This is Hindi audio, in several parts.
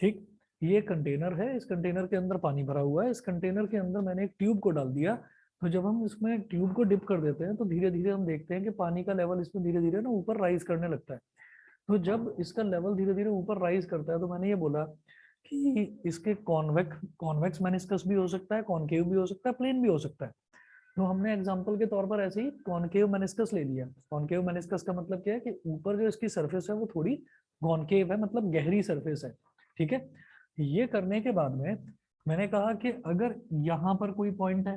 ठीक, ये कंटेनर है, इस कंटेनर के अंदर पानी भरा हुआ है, इस कंटेनर के अंदर मैंने एक ट्यूब को डाल दिया। तो जब हम इसमें ट्यूब को डिप कर देते हैं तो धीरे धीरे हम देखते हैं कि पानी का लेवल इसमें धीरे धीरे ना ऊपर राइज करने लगता है। तो जब इसका लेवल धीरे धीरे ऊपर राइज करता है तो मैंने ये बोला कि इसके कॉन्वेक्स मेनिस्कस भी हो सकता है, कॉनकेव भी हो सकता है, प्लेन भी हो सकता है। तो हमने एग्जांपल के तौर पर ऐसे ही कॉनकेव मेनिस्कस ले लिया। कॉनकेव मेनिस्कस का मतलब क्या है कि ऊपर जो इसकी सरफेस है वो थोड़ी कॉनकेव है, मतलब गहरी सरफेस है। ठीक है, ये करने के बाद में मैंने कहा कि अगर यहाँ पर कोई पॉइंट है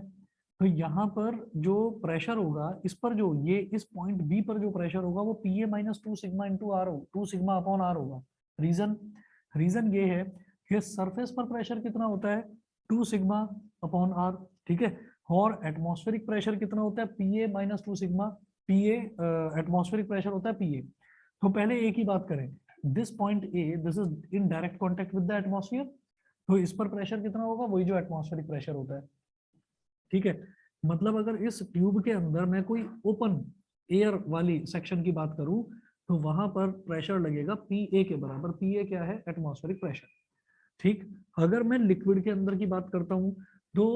तो यहाँ पर जो प्रेशर होगा इस पर, जो ये इस पॉइंट बी पर जो प्रेशर होगा वो P A minus 2 sigma into R, 2 sigma upon R होगा। रीजन रीजन ये है कि सरफेस पर प्रेशर कितना होता है, 2 सिग्मा अपॉन आर। ठीक है, और एटमॉस्फेरिक प्रेशर कितना होता है, P A minus 2 sigma. P A atmospheric pressure होता है पी ए। तो पहले एक ही बात करें, this point A, this is in direct contact with the atmosphere, तो इस पर प्रेशर कितना होगा, वही जो एटमॉस्फेरिक प्रेशर होता है। ठीक है, मतलब अगर इस ट्यूब के अंदर मैं कोई ओपन एयर वाली सेक्शन की बात करूं तो वहां पर प्रेशर लगेगा पी ए के बराबर। पी ए क्या है, एटमॉस्फेरिक प्रेशर। ठीक, अगर मैं लिक्विड के अंदर की बात करता हूं तो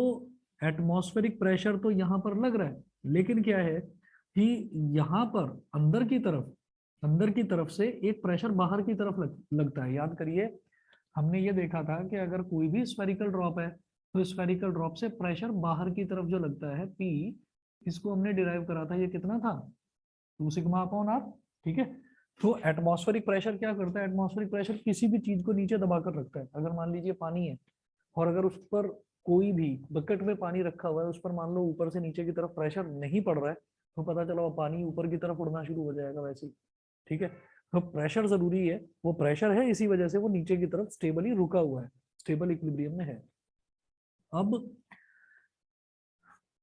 एटमॉस्फेरिक प्रेशर तो यहाँ पर लग रहा है, लेकिन क्या है कि यहाँ पर अंदर की तरफ से एक प्रेशर बाहर की तरफ लगता है। याद करिए, हमने ये देखा था कि अगर कोई भी स्फेरिकल ड्रॉप है तो स्फेरिकल ड्रॉप से प्रेशर बाहर की तरफ जो लगता है पी, इसको हमने डिराइव करा था, ये कितना था, 2 सिग्मा अपॉन आर। ठीक है, तो एटमॉस्फेरिक प्रेशर क्या करता है, एटमॉस्फेरिक प्रेशर किसी भी चीज को नीचे दबाकर रखता है। अगर मान लीजिए पानी है और अगर उस पर कोई भी बकेट में पानी रखा हुआ है, उस पर मान लो ऊपर से नीचे की तरफ प्रेशर नहीं पड़ रहा है, तो पता चला वो पानी ऊपर की तरफ उड़ना शुरू हो जाएगा वैसे ही। ठीक है, तो प्रेशर जरूरी है, वो प्रेशर है इसी वजह से वो नीचे की तरफ स्टेबली रुका हुआ है, स्टेबल इक्विलिब्रियम में है। अब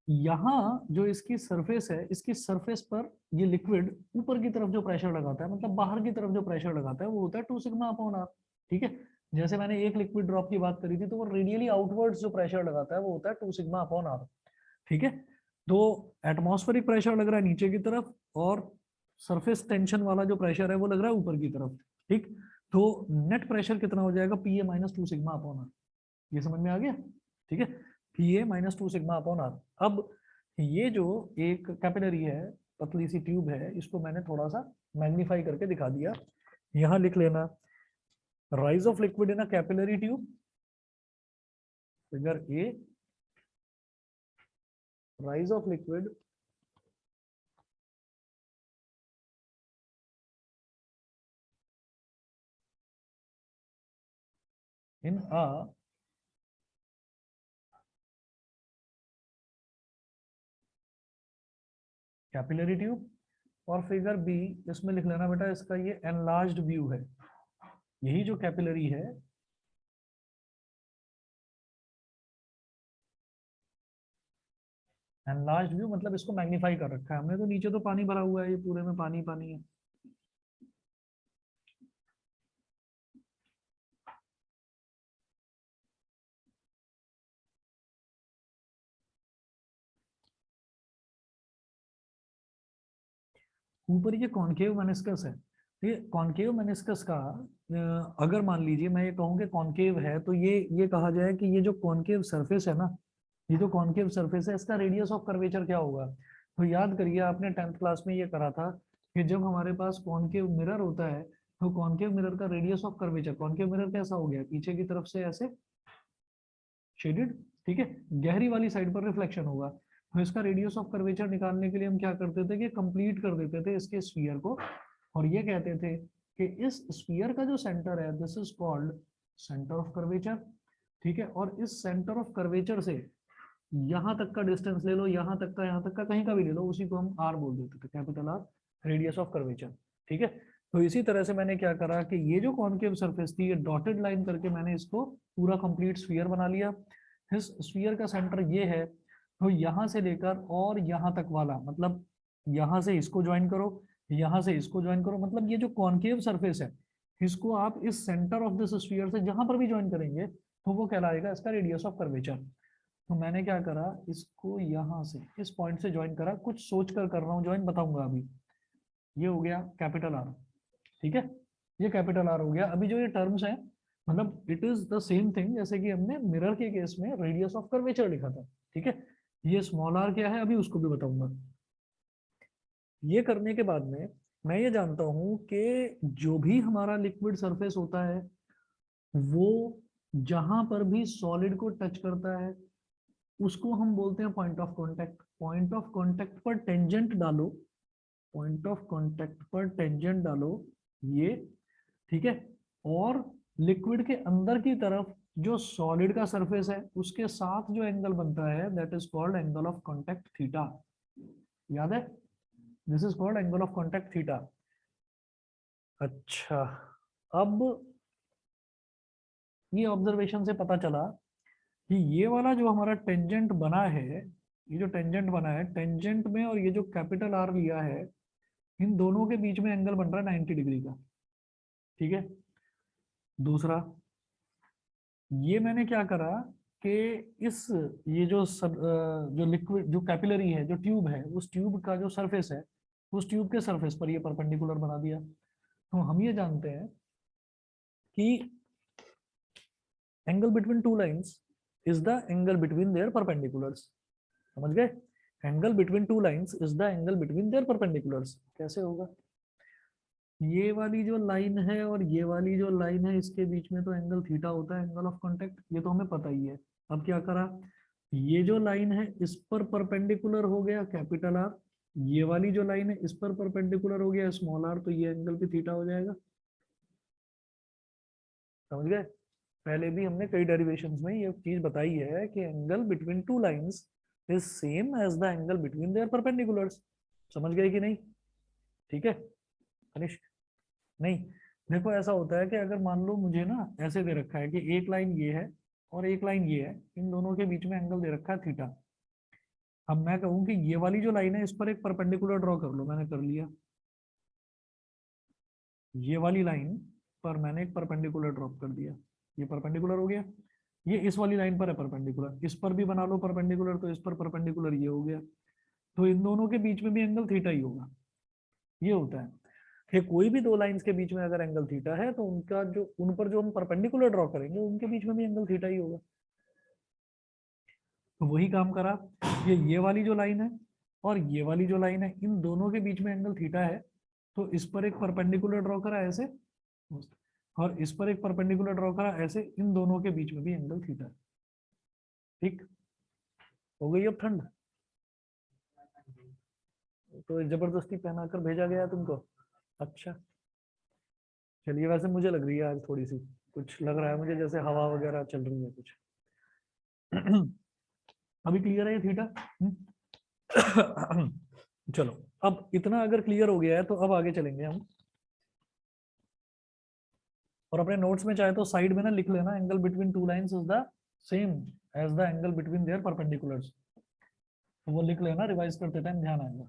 यहाँ जो इसकी सरफेस है, इसकी सरफेस पर ये लिक्विड ऊपर की तरफ जो प्रेशर लगाता है, मतलब बाहर की तरफ जो प्रेशर लगाता है, वो होता है 2 सिग्मा अपॉन आर। ठीक है, जैसे मैंने एक लिक्विड ड्रॉप की बात करी थी, तो वो रेडियली आउटवर्ड्स जो प्रेशर लगाता है वो होता है 2 सिग्मा अपॉन आर। ठीक है, तो एटमॉस्फेरिक प्रेशर लग रहा है नीचे की तरफ और सरफेस टेंशन वाला जो प्रेशर है वो लग रहा है ऊपर की तरफ। ठीक, तो नेट प्रेशर कितना हो जाएगा, P A minus 2 sigma upon R. ये समझ में आ गया। ठीक है, P A minus 2 sigma upon R. अब ये जो एक कैपिलरी है, पतली सी ट्यूब है, इसको मैंने थोड़ा सा मैग्नीफाई करके दिखा दिया। यहां लिख लेना, rise of liquid in a capillary tube, figure A, rise of liquid in a capillary tube. और फिगर बी, इसमें लिख लेना बेटा, इसका ये एनलार्ज्ड व्यू है। यही जो कैपिलरी है, एनलार्ज्ड व्यू मतलब इसको मैग्नीफाई कर रखा है हमने, तो नीचे तो पानी भरा हुआ है, ये पूरे में पानी पानी है। ऊपर ये कॉनकेव मेनिस्कस है। ये कॉनकेव मेनिस्कस का अगर मान लीजिए मैं ये कहूँ कि कॉनकेव है, तो ये कहा जाए कि ये जो कॉनकेव सरफेस है ना, ये जो कॉनकेव सरफेस है, इसका रेडियस ऑफ कर्वेचर क्या होगा। तो याद करिए, आपने 10th क्लास में ये करा था कि जब हमारे पास कॉनकेव मिरर होता है तो कॉनकेव मिरर का radius of curvature, concave mirror कैसा हो गया, पीछे की तरफ से ऐसे शेडेड। ठीक है, गहरी वाली साइड पर रिफ्लेक्शन होगा। तो इसका रेडियस ऑफ कर्वेचर निकालने के लिए हम क्या करते थे कि कंप्लीट कर देते थे इसके स्फीयर को, और ये कहते थे कि इस स्फीयर का जो सेंटर है, this is called centre of curvature. ठीक है, और इस सेंटर ऑफ कर्वेचर से यहाँ तक का डिस्टेंस ले लो, यहाँ तक का कहीं का भी ले लो, उसी को हम आर बोल देते थे, capital R, radius of curvature. ठीक है, तो इसी तरह से मैंने क्या करा कि ये जो कॉनकेव सरफेस थी, ये डॉटेड लाइन करके मैंने इसको पूरा कंप्लीट स्फीयर बना लिया। इस स्फीयर का सेंटर ये है, तो यहाँ से लेकर और यहाँ तक वाला, मतलब यहाँ से इसको ज्वाइन करो, यहाँ से इसको ज्वाइन करो, मतलब ये जो कॉनकेव सरफेस है, इसको आप इस सेंटर ऑफ दिस स्फीयर से जहां पर भी ज्वाइन करेंगे तो वो कहलाएगा इसका रेडियस ऑफ कर्वेचर। तो मैंने क्या करा, इसको यहाँ से इस पॉइंट से ज्वाइन करा, कुछ सोच कर रहा हूँ ज्वाइन, बताऊंगा अभी। ये हो गया कैपिटल आर। ठीक है, ये कैपिटल आर हो गया। अभी जो ये टर्म्स हैं मतलब it is the same thing जैसे कि हमने मिरर के केस में रेडियस ऑफ कर्वेचर लिखा था, ठीक है। ये स्मॉल आर क्या है अभी उसको भी बताऊंगा। ये करने के बाद में मैं ये जानता हूं कि जो भी हमारा लिक्विड सरफेस होता है वो जहां पर भी सॉलिड को टच करता है उसको हम बोलते हैं point of contact. Point of contact पर टेंजेंट डालो, पॉइंट ऑफ कांटेक्ट पर टेंजेंट डालो ये, ठीक है। और लिक्विड के अंदर की तरफ जो सॉलिड का सरफेस है उसके साथ जो एंगल बनता है that is called angle of contact theta. याद है, this is called angle of contact theta. अच्छा, अब ये ऑब्जर्वेशन से पता चला कि ये वाला जो हमारा टेंजेंट बना है, ये जो टेंजेंट बना है टेंजेंट में और ये जो कैपिटल आर लिया है इन दोनों के बीच में एंगल बन रहा है 90 डिग्री का, ठीक है। दूसरा, ये मैंने क्या करा कि इस ये जो जो लिक्विड जो कैपिलरी है जो ट्यूब है उस ट्यूब का जो सरफेस है उस ट्यूब के सरफेस पर ये परपेंडिकुलर बना दिया। तो हम ये जानते हैं कि angle between two lines is the angle between their perpendiculars. समझ गए, angle between two lines is the angle between their perpendiculars. कैसे होगा, ये वाली जो लाइन है और ये वाली जो लाइन है इसके बीच में तो एंगल थीटा होता है, एंगल ऑफ कांटेक्ट, ये तो हमें पता ही है। अब क्या करा, ये जो लाइन है इस पर परपेंडिकुलर हो गया कैपिटल आर, ये वाली जो लाइन है इस पर परपेंडिकुलर हो गया स्मॉल आर, तो ये एंगल भी थीटा हो जाएगा। समझ गए, पहले भी हमने कई डेरिवेशंस में ये चीज बताई है कि angle between two lines is same as the angle between their perpendiculars. समझ गए कि नहीं, ठीक है कनिष्क। नहीं, देखो ऐसा होता है कि अगर मान लो मुझे ना ऐसे दे रखा है कि एक लाइन ये है और एक लाइन ये है, इन दोनों के बीच में एंगल दे रखा है थीटा। अब मैं कहूँ कि ये वाली जो लाइन है इस पर एक परपेंडिकुलर ड्रॉ कर लो, मैंने कर लिया। ये वाली लाइन पर मैंने एक परपेंडिकुलर ड्रॉप कर दिया, ये परपेंडिकुलर हो गया। ये इस वाली लाइन पर है परपेंडिकुलर, इस पर भी बना लो परपेंडिकुलर, तो इस पर परपेंडिकुलर ये हो गया। तो इन दोनों के बीच में भी एंगल थीटा ही होगा। ये होता है कि कोई भी दो लाइंस के बीच में अगर एंगल थीटा है तो उनका जो उन पर जो हम परपेंडिकुलर ड्रॉ करेंगे उनके बीच में भी एंगल थीटा ही होगा। तो वही काम करा, ये वाली जो लाइन है और ये वाली जो लाइन है इन दोनों के बीच में एंगल थीटा है, तो इस पर एक परपेंडिकुलर ड्रॉ करा ऐसे, और इस पर एक परपेंडिकुलर ड्रॉ करा ऐसे, इन दोनों के बीच में भी एंगल थीटा है। ठीक हो गई अब ठंड, तो जबरदस्ती पहनाकर भेजा गया तुमको। अच्छा, चलिए, वैसे मुझे लग रही है आज थोड़ी सी, कुछ लग रहा है मुझे जैसे हवा वगैरह चल रही है कुछ। अभी क्लियर है ये थीटा? चलो, अब इतना अगर क्लियर हो गया है तो अब आगे चलेंगे हम। और अपने नोट्स में चाहे तो साइड में ना लिख लेना, angle between two lines is the same as the angle between their perpendiculars. तो वो लिख लेना, रिवाइज करते टाइम ध्यान आएगा।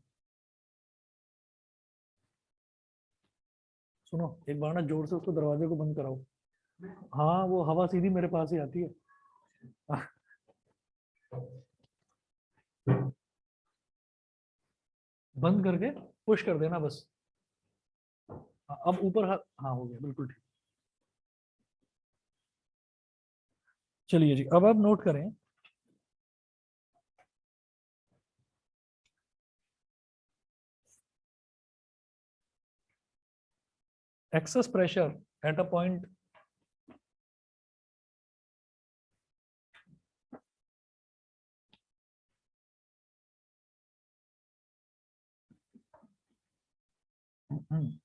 सुनो, एक बार ना जोर से उसको दरवाजे को बंद कराओ। हाँ, वो हवा सीधी मेरे पास ही आती है। बंद करके पुश कर देना बस। अब ऊपर हाँ हो गया, बिल्कुल ठीक। चलिए जी, अब आप नोट करें, excess pressure at a point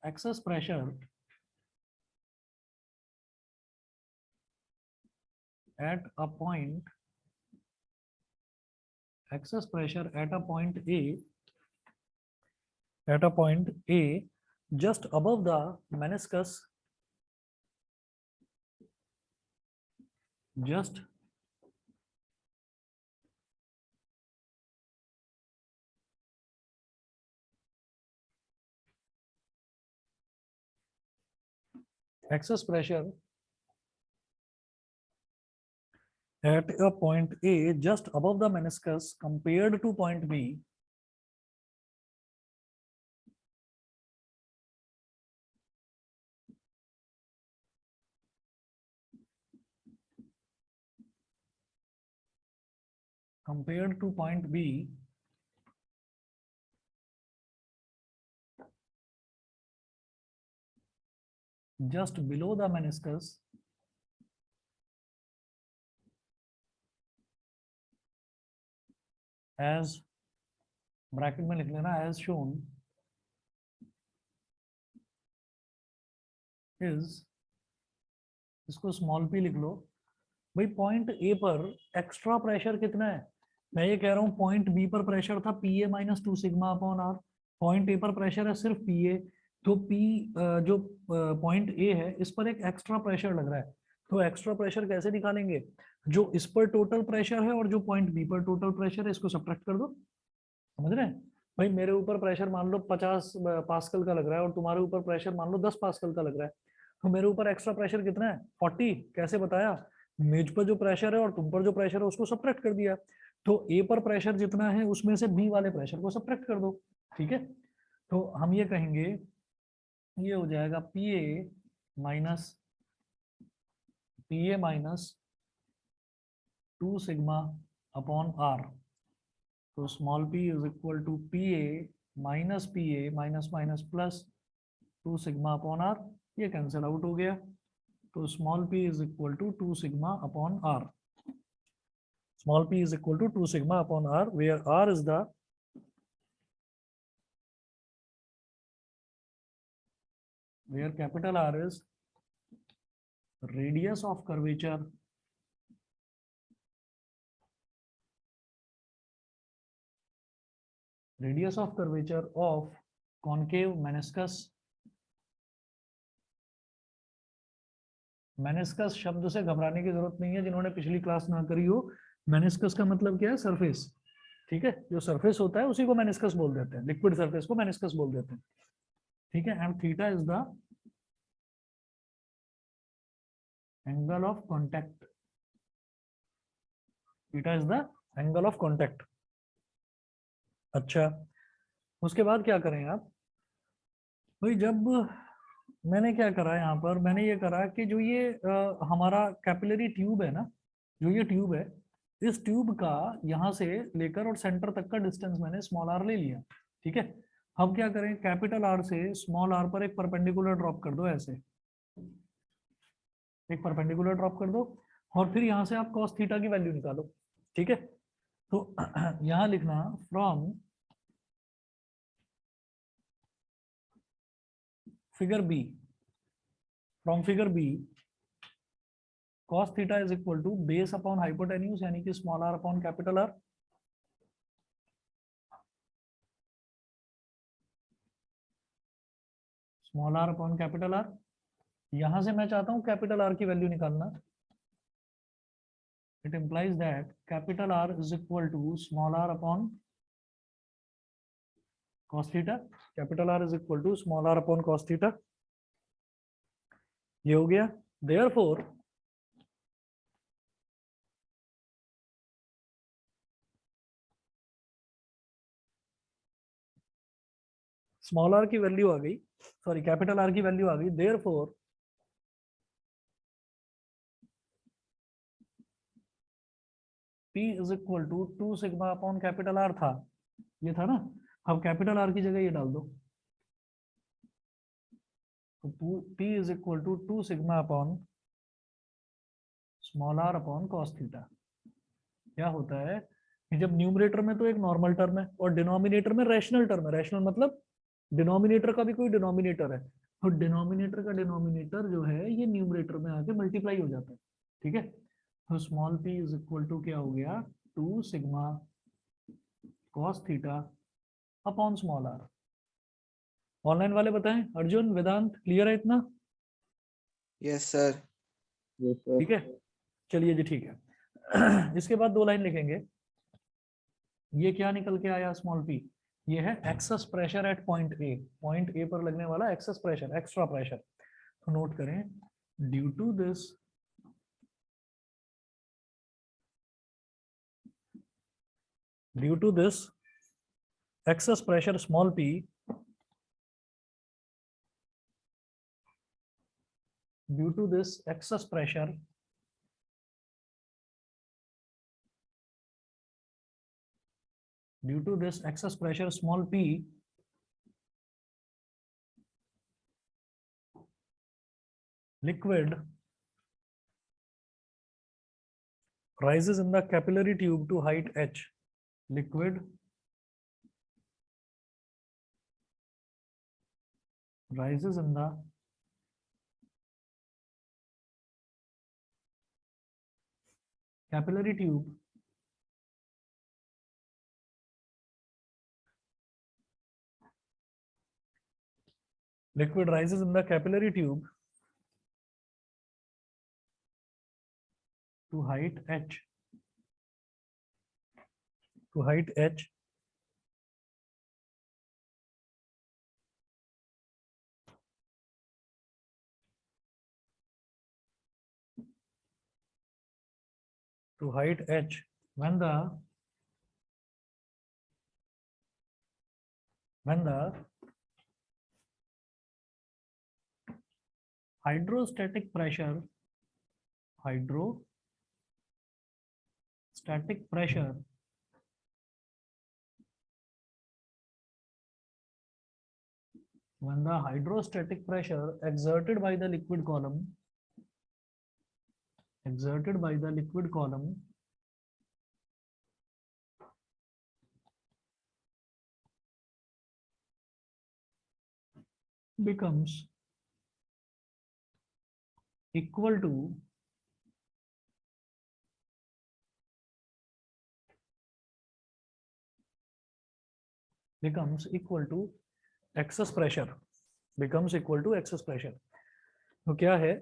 excess pressure at a point excess pressure at a point A just above the meniscus, just excess pressure at a point A just above the meniscus compared to point B compared to point B, just below the meniscus, as bracket में लिख लेना as shown is, इसको स्मॉल p लिख लो भाई। पॉइंट ए पर एक्स्ट्रा प्रेशर कितना है? मैं ये कह रहा हूँ पॉइंट बी पर प्रेशर था Pa minus 2 sigma upon R, point A पर प्रेशर है सिर्फ Pa, तो P जो पॉइंट ए है इस पर एक एक्स्ट्रा प्रेशर लग रहा है। तो एक्स्ट्रा प्रेशर कैसे निकालेंगे? जो इस पर टोटल प्रेशर है और जो पॉइंट बी पर टोटल प्रेशर है इसको सब्ट्रैक्ट कर दो। समझ रहे हैं भाई? मेरे ऊपर प्रेशर मान लो 50 पास्कल का लग रहा है और तुम्हारे ऊपर प्रेशर मान लो 10 पास्कल का लग रहा है, तो मेरे ऊपर एक्स्ट्रा प्रेशर कितना है? 40। कैसे बताया? मेज पर जो प्रेशर है और तुम पर जो प्रेशर है उसको सब्ट्रैक्ट कर दिया। तो ए पर प्रेशर जितना है उसमें से बी वाले प्रेशर को सब्ट्रैक्ट कर दो। ठीक है, तो हम ये कहेंगे ये हो जाएगा P A minus 2 sigma upon R. तो small p is equal to P A minus minus plus 2 sigma upon R, ये कैंसिल आउट हो गया। तो small p is equal to 2 sigma upon R. Small p is equal to 2 sigma upon R, where r is the where capital R is radius of curvature of concave meniscus। Meniscus शब्द से घबराने की जरूरत नहीं है जिन्होंने पिछली क्लास ना करी हो। मेनिस्कस का मतलब क्या है? सरफेस। ठीक है, जो सरफेस होता है उसी को मेनिस्कस बोल देते हैं, लिक्विड सरफेस को मेनिस्कस बोल देते हैं। ठीक है, and theta is the angle of contact. Theta is the angle of contact. अच्छा, उसके बाद क्या करें आप भाई? जब मैंने क्या करा यहाँ पर, मैंने ये करा कि जो ये हमारा कैपिलरी ट्यूब है ना, जो ये ट्यूब है, इस ट्यूब का यहाँ से लेकर और सेंटर तक का डिस्टेंस मैंने स्मॉल आर ले लिया। ठीक है, हम क्या करें? कैपिटल आर से स्मॉल आर पर एक परपेंडिकुलर ड्रॉप कर दो, ऐसे एक परपेंडिकुलर ड्रॉप कर दो, और फिर यहाँ से आप कॉस थीटा की वैल्यू निकालो। ठीक है, तो यहाँ लिखना from figure B, from figure B cos theta is equal to base upon hypotenuse यानी कि small R upon capital R. Small R upon capital R, यहां से मैं चाहता हूं कैपिटल आर की वैल्यू निकालना। It implies that capital R is equal to small R upon cos theta. Capital R is equal to small R upon cos theta, ये हो गया। देयरफॉर स्मॉल आर की वैल्यू आ गई, सॉरी कैपिटल आर की वैल्यू आ गई। Therefore P is equal to 2 sigma upon capital R था, ये था ना। अब कैपिटल आर की जगह ये डाल दो, तो P is equal to 2 sigma upon small R upon cos theta. क्या होता है कि जब न्यूमरेटर में तो एक नॉर्मल टर्म है और डिनोमिनेटर में रैशनल टर्म है। रैशनल मतलब डिनोमिनेटर का भी कोई डिनोमिनेटर है, तो डिनोमिनेटर का डिनोमिनेटर जो है ये न्यूमरेटर में आके मल्टीप्लाई हो जाता है। ठीक है, तो small p is equal to क्या हो गया? 2 sigma cos theta upon small R. Online वाले बताएं, अर्जुन वेदांत क्लियर है इतना? Yes sir. ठीक है, चलिए जी ठीक है। इसके बाद 2 लाइन लिखेंगे। ये क्या निकल के आया स्मॉल p? ये है excess pressure at point A. Point A पर लगने वाला एक्सेस प्रेशर, एक्स्ट्रा प्रेशर। तो नोट करें, due to this excess pressure small p, due to this excess pressure due to this excess pressure small p, liquid rises in the capillary tube to height h. Liquid rises in the capillary tube liquid rises in the capillary tube to height h, to height h, to height h when the hydrostatic pressure when the hydrostatic pressure exerted by the liquid column becomes equal to excess pressure, तो क्या है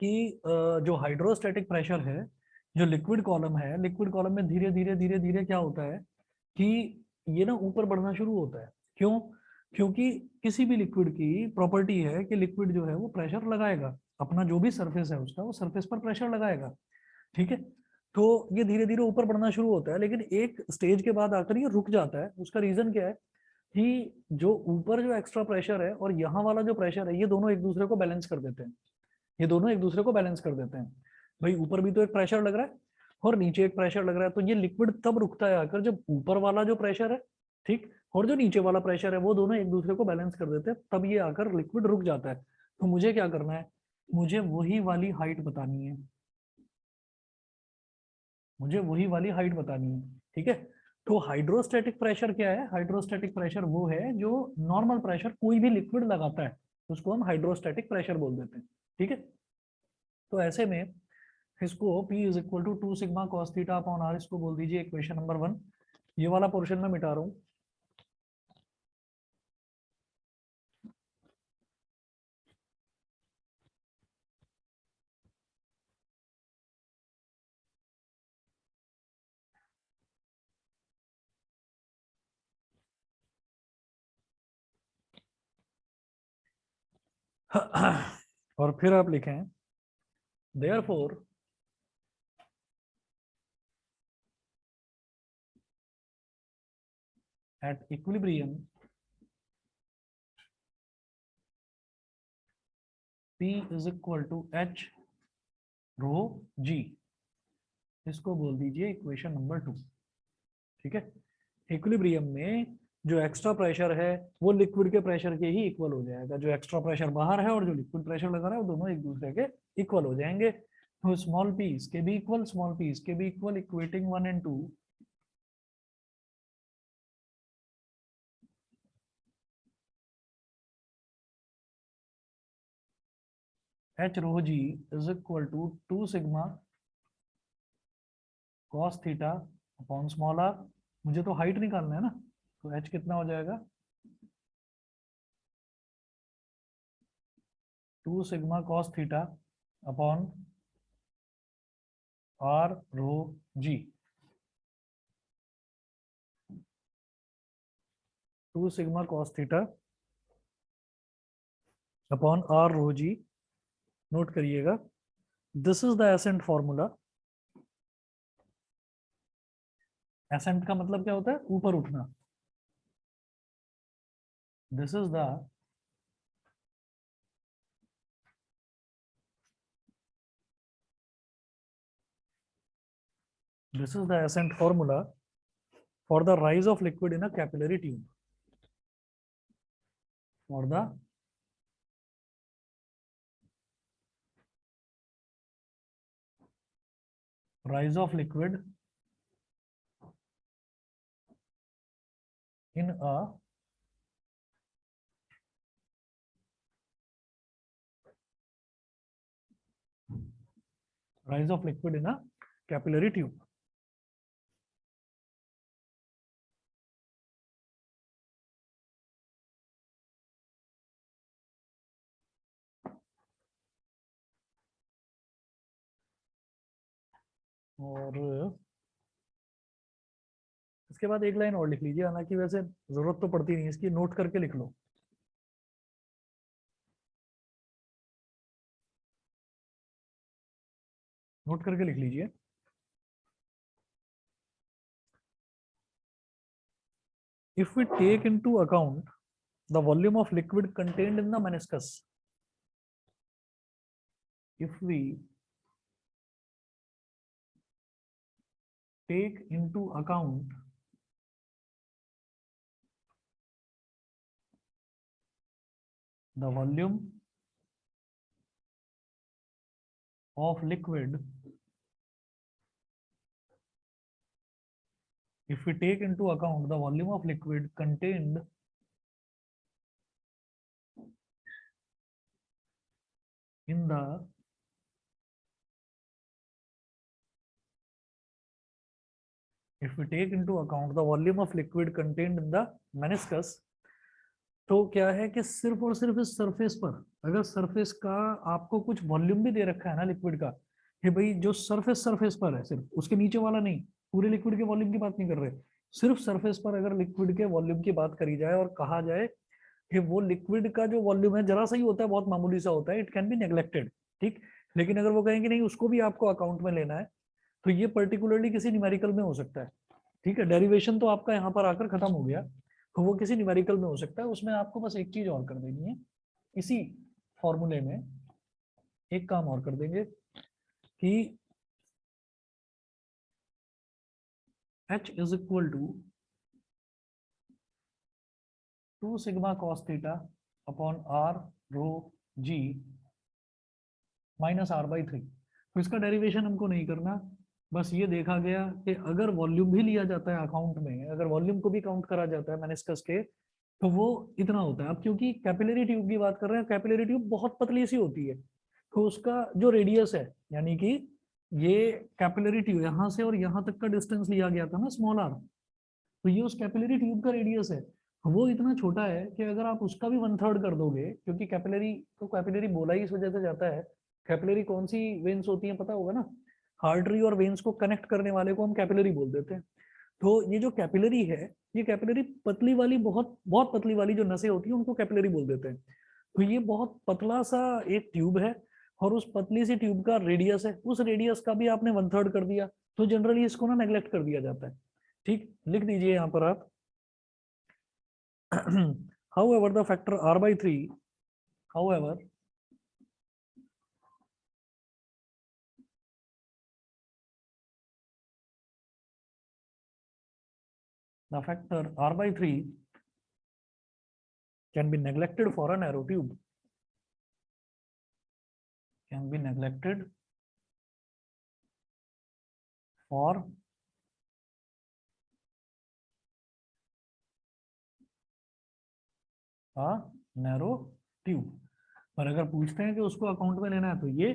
कि जो हाइड्रोस्टैटिक प्रेशर है, जो लिक्विड कॉलम है, लिक्विड कॉलम में धीरे धीरे क्या होता है कि ये ना ऊपर बढ़ना शुरू होता है। क्यों? क्योंकि किसी भी लिक्विड की प्रॉपर्टी है कि लिक्विड जो है वो प्रेशर लगाएगा, अपना जो भी सरफेस है उसका, वो सरफेस पर प्रेशर लगाएगा। ठीक है, तो ये धीरे धीरे ऊपर बढ़ना शुरू होता है, लेकिन एक स्टेज के बाद आकर ये रुक जाता है। उसका रीजन क्या है कि जो ऊपर जो एक्स्ट्रा प्रेशर है और यहाँ वाला जो प्रेशर है, ये दोनों एक दूसरे को बैलेंस कर देते हैं। भाई ऊपर भी तो एक प्रेशर लग रहा है और नीचे एक प्रेशर लग रहा है, तो ये लिक्विड तब रुकता है आकर जब ऊपर वाला जो प्रेशर है, ठीक, और जो नीचे वाला प्रेशर है, वो दोनों एक दूसरे को बैलेंस कर देते हैं, तब ये आकर लिक्विड रुक जाता है। तो मुझे क्या करना है, मुझे वही वाली हाइट बतानी है, ठीक है। तो हाइड्रोस्टैटिक प्रेशर क्या है? हाइड्रोस्टैटिक प्रेशर वो है जो नॉर्मल प्रेशर कोई भी लिक्विड लगाता है, उसको हम हाइड्रोस्टैटिक प्रेशर बोल देते हैं। ठीक है, तो ऐसे में इसको P is equal to 2 sigma cos theta upon R, इसको बोल दीजिए इक्वेशन नंबर 1। ये वाला पोर्शन मैं मिटा रहा हूँ। और फिर आप लिखें therefore at equilibrium P is equal to H rho G, इसको बोल दीजिए इक्वेशन नंबर 2। ठीक है, इक्विलिब्रियम में जो एक्स्ट्रा प्रेशर है वो लिक्विड के प्रेशर के ही इक्वल हो जाएगा। जो एक्स्ट्रा प्रेशर बाहर है और जो लिक्विड प्रेशर लगा रहा है वो दोनों एक दूसरे के इक्वल हो जाएंगे। तो स्मॉल पी इसके भी इक्वल, स्मॉल पी इसके भी equal, equating 1 and 2। H rho G is equal to 2 sigma cos theta upon small R. मुझे तो हाइट निकालना है ना, तो H कितना हो जाएगा? 2 sigma cos theta upon R rho g. 2 sigma cos theta upon R rho g. Note करिएगा, this is the ascent formula. Ascent का मतलब क्या होता है? ऊपर उठना। This is the ascent formula for the rise of liquid in a capillary tube. For the rise of liquid in a capillary tube. और इसके बाद एक लाइन और लिख लीजिए, हालांकि वैसे जरूरत तो पड़ती नहीं, इसकी नोट करके लिख लो। नोट करके लिख लीजिए। If we take into account the volume of liquid contained in the meniscus, if we take into account the volume of liquid, if we take into account the volume of liquid contained in the meniscus, तो क्या है कि सिर्फ और सिर्फ इस सरफेस पर, अगर सरफेस का आपको कुछ वॉल्यूम भी दे रखा है ना लिक्विड का, कि भाई जो सरफेस पर है, सिर्फ उसके नीचे वाला नहीं, पूरे लिक्विड के वॉल्यूम की बात नहीं कर रहे, सिर्फ सरफेस पर अगर लिक्विड के वॉल्यूम की बात करी जाए और कहा जाए कि वो लिक्विड का जो वॉल्यूम है जरा सा ही होता है, बहुत मामूली सा होता है, इट कैन बी नेग्लेक्टेड, ठीक। लेकिन अगर वो कहेंगे नहीं उसको भी आपको अकाउंट में लेना है, तो ये पर्टिकुलरली किसी न्यूमेरिकल में हो सकता है, ठीक है। डेरिवेशन तो आपका यहाँ पर आकर खत्म हो गया, तो वो किसी न्यूमेरिकल में हो सकता है। उसमें आपको बस एक चीज और कर देनी है, इसी फॉर्मूले में एक काम और कर देंगे कि H is equal to 2 sigma cos theta upon R rho G minus R/3। तो इसका डेरिवेशन हमको नहीं करना, बस ये देखा गया कि अगर वॉल्यूम भी लिया जाता है अकाउंट में, अगर वॉल्यूम को भी काउंट करा जाता है मेनिस्कस के, तो वो इतना होता है। अब क्योंकि कैपिलरी ट्यूब की बात कर रहे हैं, कैपिलरी ट्यूब बहुत पतली सी होती है, तो उसका जो रेडियस है, यानी कि ये कैपिलरी ट्यूब यहाँ से और यहाँ तक का डिस्टेंस लिया गया था ना स्मॉल r, तो ये उस कैपिलरी ट्यूब का रेडियस है, वो इतना छोटा है कि अगर आप उसका भी 1/3 कर दोगे, क्योंकि कैपिलरी तो कैपिलरी बोला ही इस वजह से जाता है, कैपिलरी कौन सी वेन्स होती हैं पता होगा ना, आर्टरी और वेन्स को कनेक्ट करने वाले को हम कैपिलरी बोल देते हैं। तो ये जो कैपिलरी है, ये कैपिलरी पतली वाली, बहुत बहुत पतली वाली जो नसें होती हैं उनको कैपिलरी बोल देते हैं। तो ये बहुत पतला सा एक ट्यूब है और उस पतली सी ट्यूब का रेडियस है, उस रेडियस का भी आपने 1/3 कर दिया, तो जनरली इसको ना नेग्लेक्ट कर दिया जाता है, ठीक। लिख दीजिए यहाँ पर आप however the factor R/3, however the factor R/3 can be neglected for a narrow tube, can be neglected for a narrow tube। पर अगर पूछते हैं कि उसको अकाउंट में लेना है तो ये,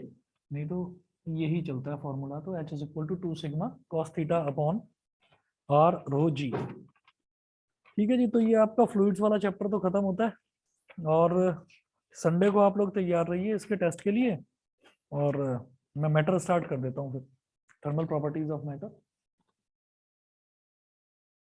नहीं तो यही चलता है फॉर्मूला। तो H is equal to 2 sigma cos theta upon R rho G, ठीक है जी। तो ये आपका फ्लूइड्स वाला चैप्टर तो खत्म होता है, और संडे को आप लोग तैयार रहिए इसके टेस्ट के लिए, और मैं मैटर स्टार्ट कर देता हूँ फिर, थर्मल प्रॉपर्टीज ऑफ मैटर।